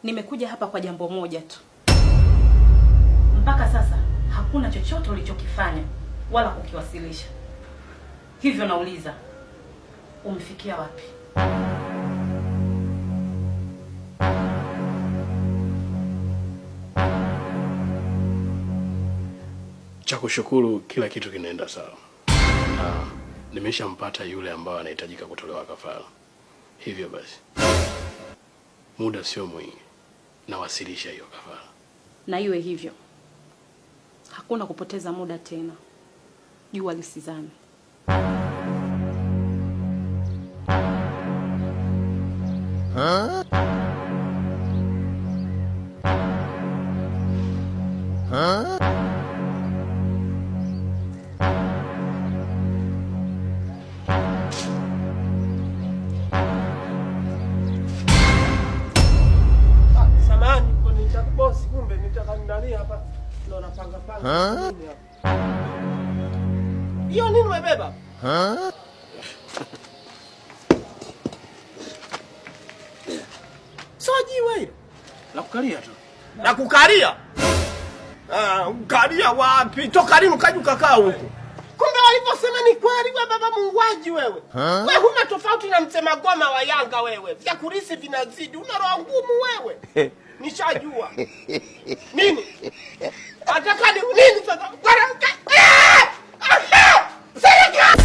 Nimekuja hapa kwa jambo moja tu. Mpaka sasa hakuna chochote ulichokifanya wala kukiwasilisha. Hivyo nauliza, umefikia wapi? Cha kushukuru, kila kitu kinaenda sawa. Nimeshampata yule ambaye anahitajika kutolewa kafara. Hivyo basi, muda sio mwingi, nawasilisha hiyo kafara. Na iwe hivyo. Hakuna kupoteza muda tena. Jua lisizame. Hiyo nini umebeba? Soji wewe. Nakukalia tu. Nakukalia? Ukalia wapi? Toka lini ukaja ukakaa huko? Kumbe waliposema ni kweli wewe baba muuaji wewe. Wewe huna tofauti na msema goma wa Yanga wewe. Vya kulisi vinazidi. Una roho ngumu wewe. Nishajua. Nini? Ataka ni nini sasa? Serikali!